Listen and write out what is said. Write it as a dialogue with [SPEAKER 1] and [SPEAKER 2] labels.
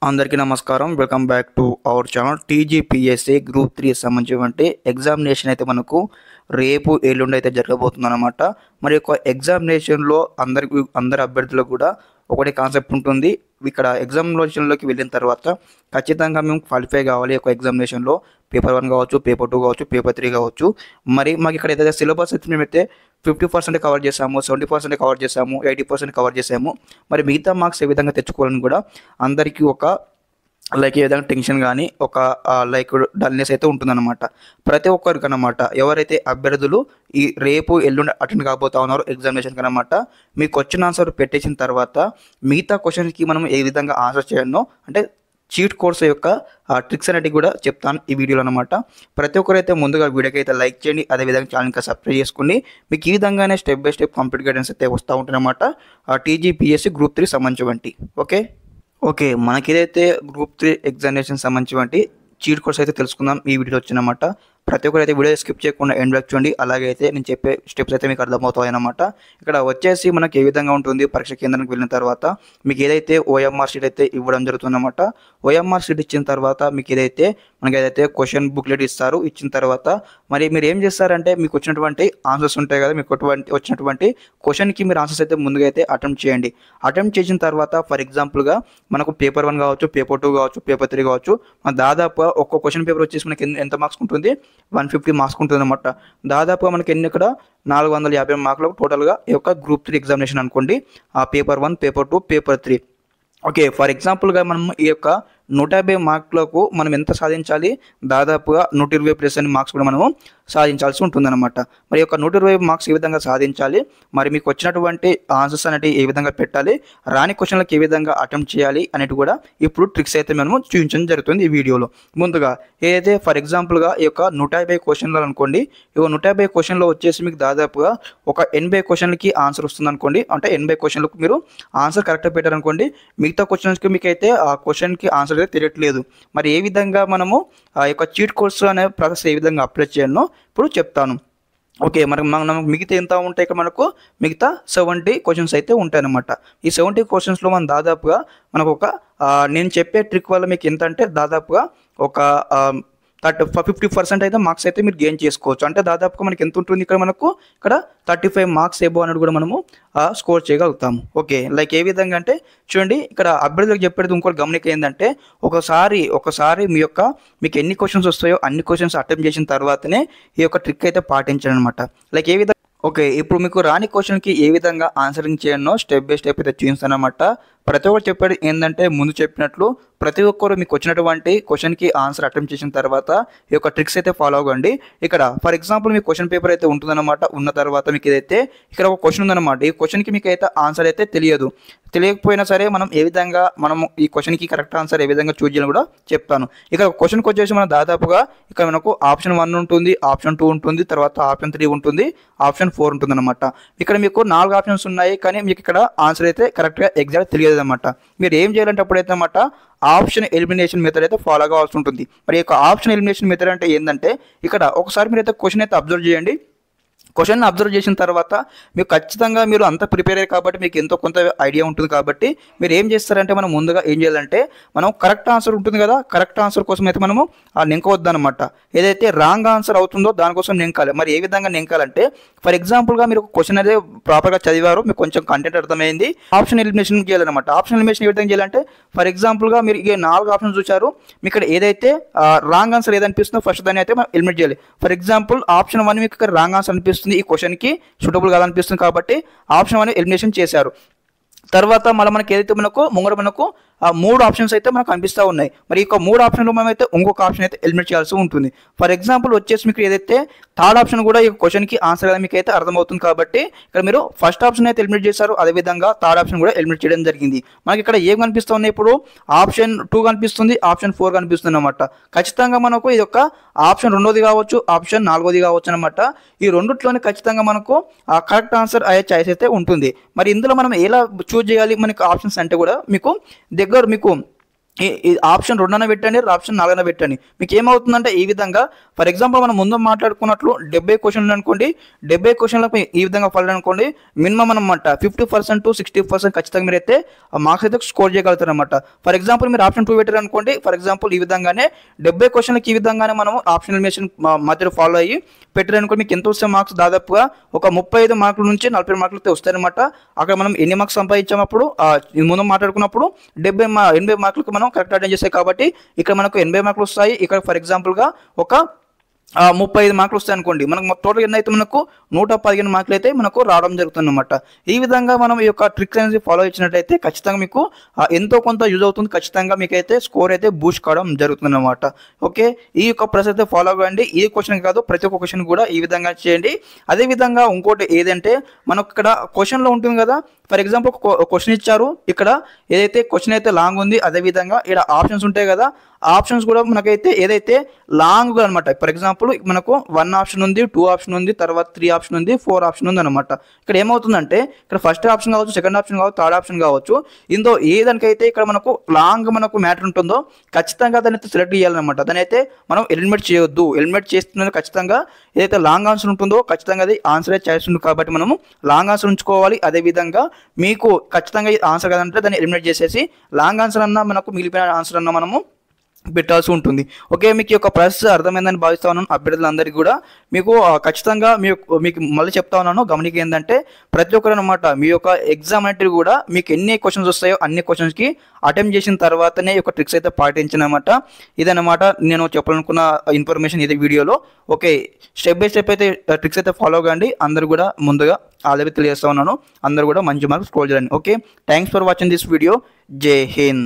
[SPEAKER 1] అందరికీ నమస్కారం. Welcome back to our channel. TGPSC group 3 సంబంధించినటువంటి ఎగ్జామినేషన్ అయితే మనకు రేపు ఎల్లుండి అయితే జరగబోతుందన్నమాట. మరి యొక్క ఎగ్జామినేషన్లో అందరి అభ్యర్థులకు కూడా ఒకటే కాన్సెప్ట్ ఉంటుంది. ఇక్కడ ఎగ్జామినేషన్లోకి వెళ్ళిన తర్వాత ఖచ్చితంగా మేము క్వాలిఫై కావాలి. ఒక ఎగ్జామినేషన్లో పేపర్ 1 కావచ్చు, పేపర్ 2 కావచ్చు, పేపర్ 3 కావచ్చు. మరి మాకు ఇక్కడ ఏదైతే సిలబస్ అయితే మేమైతే 50% కవర్ చేసాము, 70% కవర్ చేసాము, 80% కవర్ చేసాము. మరి మిగతా మార్క్స్ ఏ విధంగా తెచ్చుకోవాలని కూడా అందరికీ ఒక ఏ విధంగా టెన్షన్ కానీ ఒక డల్నెస్ అయితే ఉంటుందన్నమాట ప్రతి ఒక్కరికి అన్నమాట. ఎవరైతే అభ్యర్థులు ఈ రేపు ఎల్లుండి అటెండ్ కాబోతా ఉన్నారో ఎగ్జామినేషన్కి అన్నమాట, మీ క్వశ్చన్ ఆన్సర్ పెట్టేసిన తర్వాత మిగతా క్వశ్చన్కి మనం ఏ విధంగా ఆన్సర్ చేయనో అంటే చీట్ కోర్స్ యొక్క ట్రిక్స్ అనేవి కూడా చెప్తాను ఈ వీడియోలో అనమాట. ప్రతి ఒక్కరైతే ముందుగా వీడియోకి అయితే లైక్ చేయండి, అదేవిధంగా ఛానల్ ఇంకా సబ్స్క్రైబ్ చేసుకుని మీకు ఈ విధంగానే step by step complete guidance అయితే వస్తూ ఉంటుందన్నమాట. టీజీపీఎస్సీ గ్రూప్ 3 సంబంధించి ఓకే మనకి ఏదైతే గ్రూప్ 3 ఎగ్జామినేషన్ సంబంధించి చీట్ కోర్స్ అయితే తెలుసుకుందాం ఈ వీడియోలో వచ్చినమాట. ప్రతి ఒక్కరైతే వీడియో స్కిప్ చేయకుండా ఎండ్ వరకు చూడండి. అలాగే అయితే నేను చెప్పే స్టెప్స్ అయితే మీకు అర్థమవుతాయి అన్నమాట. ఇక్కడ వచ్చేసి మనకి ఏ విధంగా ఉంటుంది, పరీక్ష కేంద్రానికి వెళ్ళిన తర్వాత మీకు ఏదైతే ఓఎంఆర్ షీట్ అయితే ఇవ్వడం జరుగుతుందన్నమాట. ఓఎంఆర్ షీట్ ఇచ్చిన తర్వాత మీకు మనకి ఏదైతే క్వశ్చన్ బుక్లెట్ ఇస్తారు. ఇచ్చిన తర్వాత మరి మీరు ఏం చేస్తారంటే మీకు వచ్చినటువంటి ఆన్సర్స్ ఉంటాయి కదా, మీకు వచ్చినటువంటి క్వశ్చన్కి మీరు ఆన్సర్స్ అయితే ముందుగా అయితే అటెంప్ట్ చేయండి. అటెంప్ట్ చేసిన తర్వాత ఫర్ ఎగ్జాంపుల్గా మనకు పేపర్ 1 కావచ్చు, పేపర్ 2 కావచ్చు, పేపర్ 3 కావచ్చు, దాదాపుగా ఒక్క క్వశ్చన్ పేపర్ వచ్చేసి మనకి ఎంత మార్క్స్ ఉంటుంది, 150 మార్క్స్ ఉంటుంది అనమాట. దాదాపుగా మనకి ఇక్కడ 450 మార్కులకు టోటల్గా ఈ యొక్క గ్రూప్ 3 ఎగ్జామినేషన్ అనుకోండి. Paper 1, paper 2, paper 3. Okay, for ఎగ్జాంపుల్గా మనం ఈ యొక్క 150 మార్కులకు మనం ఎంత సాధించాలి, దాదాపుగా 120+ అని మార్క్స్ కూడా మనము సాధించాల్సి ఉంటుందన్నమాట. మరి యొక్క 120 మార్క్స్ ఏ విధంగా సాధించాలి, మరి మీకు వచ్చినటువంటి ఆన్సర్స్ అనేవి ఏ విధంగా పెట్టాలి, రాని క్వశ్చన్లకు ఏ విధంగా అటెంప్ట్ చేయాలి అనేవి కూడా ఇప్పుడు ట్రిక్స్ అయితే మనము చూపించడం జరుగుతుంది ఈ వీడియోలో. ముందుగా ఏదైతే ఫర్ ఎగ్జాంపుల్గా ఈ యొక్క 150 క్వశ్చన్లు అనుకోండి, ఈ 150 క్వశ్చన్లో వచ్చేసి మీకు దాదాపుగా ఒక 80 క్వశ్చన్లకి ఆన్సర్ వస్తుంది అనుకోండి. అంటే 80 క్వశ్చన్లకు మీరు ఆన్సర్ కరెక్ట్గా పెట్టారనుకోండి, మిగతా క్వశ్చన్స్కి మీకు అయితే ఆ క్వశ్చన్కి ఆన్సర్ అయితే తెలియట్లేదు. మరి ఏ విధంగా మనము ఆ యొక్క చీట్ కోర్స్ అనే ప్రాసెస్ ఏ విధంగా అప్లై చేయాలో ఇప్పుడు చెప్తాను. ఓకే, మనం మిగతా ఎంత ఉంటాయి, ఇక్కడ మనకు మిగతా 70 క్వశ్చన్స్ అయితే ఉంటాయన్నమాట. ఈ 70 క్వశ్చన్స్లో మనం దాదాపుగా మనకు నేను చెప్పే ట్రిక్ వల్ల మీకు ఎంత అంటే దాదాపుగా ఒక 50% అయితే మార్క్స్ అయితే మీరు గెయిన్ చేసుకోవచ్చు. అంటే దాదాపుగా మనకి ఎంత ఉంటుంది, ఇక్కడ 35 మార్క్స్ ఏబో అనేది కూడా మనము స్కోర్ చేయగలుగుతాము. ఓకే, ఏ విధంగా అంటే చూడండి, ఇక్కడ అభ్యర్థులకు చెప్పేది ఇంకోటి గమనిక ఏంటంటే ఒకసారి మీకు ఎన్ని క్వశ్చన్స్ వస్తాయో అన్ని క్వశ్చన్స్ అటెంప్ట్ చేసిన తర్వాతనే ఈ యొక్క ట్రిక్ అయితే పాటించండి అనమాట. ఏ విధంగా ఓకే, ఇప్పుడు మీకు రాని క్వశ్చన్కి ఏ విధంగా ఆన్సరింగ్ చేయనో స్టెప్ బై స్టెప్ అయితే చూపిస్తాను అనమాట. ప్రతి ఒక్కరు చెప్పేది ఏంటంటే ముందు చెప్పినట్లు ప్రతి ఒక్కరు మీకు వచ్చినటువంటి క్వశ్చన్కి ఆన్సర్ అటెంప్ట్ చేసిన తర్వాత ఈ యొక్క ట్రిక్స్ అయితే ఫాలో అవ్వండి. ఇక్కడ for example me question paper అయితే ఉంటుందన్నమాట. ఉన్న తర్వాత మీకు ఇక్కడ ఒక క్వశ్చన్ ఉందన్నమాట. ఈ క్వశ్చన్కి మీకు అయితే ఆన్సర్ అయితే తెలియకపోయినా సరే మనం ఏ విధంగా ఈ క్వశ్చన్కి కరెక్ట్ ఆన్సర్ ఏ విధంగా చూజ్ చేయాలని కూడా చెప్తాను. ఇక్కడ క్వశ్చన్కి వచ్చేసి మనం దాదాపుగా ఇక్కడ మనకు ఆప్షన్ 1 ఉంటుంది, ఆప్షన్ 2 ఉంటుంది, తర్వాత ఆప్షన్ 3 ఉంటుంది, ఆప్షన్ 4 ఉంటుంది అనమాట. ఇక్కడ మీకు 4 ఆప్షన్స్ ఉన్నాయి, కానీ మీకు ఇక్కడ ఆన్సర్ అయితే కరెక్ట్గా ఎగ్జాక్ట్ తెలియదు అనమాట. మీరు ఏం చేయాలంటే అప్పుడైతే అన్నమాట ఆప్షన్ ఎలిమినేషన్ మెథడ్ అయితే ఫాలో కావాల్సి ఉంటుంది. మరి యొక్క ఆప్షన్ ఎలిమినేషన్ మెథడ్ అంటే ఏంటంటే ఇక్కడ ఒకసారి మీరు అయితే క్వశ్చన్ అయితే అబ్జర్వ్ చేయండి. క్వశ్చన్ అబ్జర్వ్ చేసిన తర్వాత మీకు ఖచ్చితంగా మీరు అంతా ప్రిపేర్ అయ్యారు కాబట్టి మీకు ఎంతో కొంత ఐడియా ఉంటుంది. కాబట్టి మీరు ఏం చేస్తారంటే మనం ముందుగా ఏం చేయాలంటే మనం కరెక్ట్ ఆన్సర్ ఉంటుంది కదా, కరెక్ట్ ఆన్సర్ కోసం అయితే మనము నింకవద్దనమాట. ఏదైతే రాంగ్ ఆన్సర్ అవుతుందో దానికోసం నింకాలి. మరి ఏ విధంగా నింకాలంటే ఫర్ ఎగ్జాంపుల్గా మీరు ఒక క్వశ్చన్ అయితే ప్రాపర్గా చదివారు, మీకు కొంచెం కంటెంట్ అర్థమైంది, ఆప్షన్ ఎలిమినేషన్ చేయాలన్నమాట. ఆప్షన్ ఎలిమినేషన్ ఏ విధంగా చేయాలంటే ఫర్ ఎగ్జాంపుల్గా మీరు ఈ 4 ఆప్షన్స్ చూసారు, మీకు ఇక్కడ ఏదైతే రాంగ్ ఆన్సర్ ఏదనిపిస్తుందో ఫస్ట్ దాన్ని అయితే మనం ఎలిమినేట్ చేయాలి. ఫర్ ఎగ్జాంపుల్ ఆప్షన్ 1 మీకు ఇక్కడ రాంగ్ ఆన్సర్ అనిపిస్తుంది, ఈ క్వశ్చన్కి సూటబుల్ కాదనిపిస్తుంది కాబట్టి ఆప్షన్ 1 ఎలిమినేషన్ చేశారు. తర్వాత మళ్ళీ మనకి ఏదైతే మనకు 3 ఆప్షన్స్ అయితే మనకు కనిపిస్తూ ఉన్నాయి. మరి ఈ 3 ఆప్షన్లో మనం అయితే ఇంకొక ఆప్షన్ అయితే ఎలిమినేట్ చేయాల్సి ఉంటుంది. ఫర్ ఎగ్జాంపుల్ వచ్చేసి మీకు ఏదైతే థర్డ్ ఆప్షన్ కూడా ఈ క్వశ్చన్కి ఆన్సర్ కదా మీకు అయితే అర్థమవుతుంది. కాబట్టి ఇక్కడ మీరు ఫస్ట్ ఆప్షన్ అయితే ఎలిమినేట్ చేశారు, అదేవిధంగా థర్డ్ ఆప్షన్ కూడా ఎలిమినేట్ చేయడం జరిగింది. మనకి ఇక్కడ ఏం కనిపిస్తూ ఉన్నాయి, ఇప్పుడు ఆప్షన్ 2 కనిపిస్తుంది, ఆప్షన్ 4 కనిపిస్తుంది అనమాట. ఖచ్చితంగా మనకు ఇది ఒక ఆప్షన్ 2ది కావచ్చు, ఆప్షన్ 4ది కావచ్చు అనమాట. ఈ రెండిట్లోనే ఖచ్చితంగా మనకు కరెక్ట్ ఆన్సర్ అయ్యే చాయిస్ అయితే ఉంటుంది. మరి ఇందులో మనం ఎలా చూజ్ చేయాలి మనకు ఆప్షన్స్ అంటే కూడా మీకు ఈ ఆప్షన్ 2 పెట్టండి, ఆప్షన్ 4 పెట్టండి. మీకు ఏమవుతుందంటే ఈ విధంగా ఫర్ ఎగ్జాంపుల్ మనం ముందు మాట్లాడుకున్నట్లు 70 క్వశ్చన్లు అనుకోండి, 70 క్వశ్చన్లకు ఈ విధంగా ఫాలో అనుకోండి, మినిమం అనమాట 50% to 60% ఖచ్చితంగా మీరైతే మార్క్స్ అయితే స్కోర్ చేయగలుగుతారు అనమాట. ఫర్ ఎగ్జాంపుల్ మీరు ఆప్షన్ 2 పెట్టారు అనుకోండి, ఫర్ ఎగ్జాంపుల్ ఈ విధంగానే 70 క్వశ్చన్లకి ఈ విధంగానే మనం ఆప్షన్ ఎలిమినేషన్ మధ్యలో ఫాలో అయ్యి పెట్టారనుకోండి, మీకు ఎంత వస్తే మార్క్స్ దాదాపుగా ఒక 35 మార్కుల నుంచి 40 మార్కులు అయితే వస్తాయన్నమాట. అక్కడ మనం ఎన్ని మార్క్స్ సంపాదించామప్పుడు ముందు మాట్లాడుకున్నప్పుడు 80 మార్కులకు మనం కరెక్ట్ అటెండ్ చేస్తాయి కాబట్టి ఇక్కడ మనకు 80 మార్కులు వస్తాయి. ఇక్కడ ఫర్ ఎగ్జాంపుల్గా ఒక 35 మార్కులు వస్తాయి అనుకోండి, మనకు టోటల్ ఎన్ని అయితే మనకు 115 మార్కులు అయితే మనకు రావడం జరుగుతుంది అనమాట. ఈ విధంగా మనం ఈ యొక్క ట్రిక్స్ అనేది ఫాలో ఇచ్చినట్టయితే ఖచ్చితంగా మీకు ఎంతో కొంత యూజ్ అవుతుంది, ఖచ్చితంగా మీకు అయితే స్కోర్ అయితే బూస్ట్ కావడం జరుగుతుంది అనమాట. ఓకే, ఈ యొక్క ప్రాసెస్ అయితే ఫాలో అవ్వండి. ఈ క్వశ్చన్ కాదు, ప్రతి ఒక్క క్వశ్చన్ కూడా ఈ విధంగా చేయండి. అదేవిధంగా ఇంకోటి ఏదంటే మనకు ఇక్కడ క్వశ్చన్లో ఉంటుంది కదా, ఫర్ ఎగ్జాంపుల్ క్వశ్చన్ ఇచ్చారు, ఇక్కడ ఏదైతే క్వశ్చన్ అయితే లాంగ్ ఉంది, అదేవిధంగా ఇక్కడ ఆప్షన్స్ ఉంటాయి కదా, ఆప్షన్స్ కూడా మనకైతే ఏదైతే లాంగ్ అనమాట. ఫర్ ఎగ్జాంపుల్ మనకు 1 ఆప్షన్ ఉంది, 2 ఆప్షన్ ఉంది, తర్వాత 3 ఆప్షన్ ఉంది, 4 ఆప్షన్ ఉంది అనమాట. ఇక్కడ ఏమవుతుందంటే ఇక్కడ ఫస్ట్ ఆప్షన్ కావచ్చు, సెకండ్ ఆప్షన్ కావచ్చు, థర్డ్ ఆప్షన్ కావచ్చు, ఇందులో ఏదానికైతే ఇక్కడ మనకు లాంగ్ మనకు మ్యాటర్ ఉంటుందో ఖచ్చితంగా దాన్ని అయితే సెలెక్ట్ చేయాలన్నమాట. దాని అయితే మనం ఎలిమినేట్ చేయొద్దు. ఎలిమినేట్ చేస్తున్నది ఖచ్చితంగా ఏదైతే లాంగ్ ఆన్సర్ ఉంటుందో ఖచ్చితంగా అది ఆన్సరే ఛాయిస్ ఉంది కాబట్టి మనము లాంగ్ ఆన్సర్ ఉంచుకోవాలి. అదేవిధంగా మీకు ఖచ్చితంగా ఆన్సర్ కదంటే దాన్ని ఎలిమినేట్ చేసేసి లాంగ్ ఆన్సర్ అన్నా మనకు మిగిలిపోయిన ఆన్సర్ అన్నా మనము పెట్టాల్సి ఉంటుంది. ఓకే, మీకు ఈ యొక్క ప్రాసెస్ అర్థమైందని భావిస్తా ఉన్నాను. అభ్యర్థులందరికీ కూడా మీకు ఖచ్చితంగా మీకు మళ్ళీ చెప్తా ఉన్నాను, గమనిక ఏంటంటే ప్రతి ఒక్కరు అనమాట మీ యొక్క ఎగ్జామ్ అనేది కూడా మీకు ఎన్ని క్వశ్చన్స్ వస్తాయో అన్ని క్వశ్చన్స్కి అటెంప్ట్ చేసిన తర్వాతనే ఈ యొక్క ట్రిక్స్ అయితే పాటించనమాట. ఇదన్నమాట నేను చెప్పాలనుకున్న ఇన్ఫర్మేషన్ ఇది వీడియోలో. ఓకే, స్టెప్ బై స్టెప్ అయితే ట్రిక్స్ అయితే ఫాలో కాండి. అందరూ కూడా ముందుగా ఆల్రెడీ తెలియజేస్తా ఉన్నాను, అందరూ కూడా మంచి మార్క్స్ స్కోర్ చేయండి. Okay, thanks for watching this video. జై హింద్.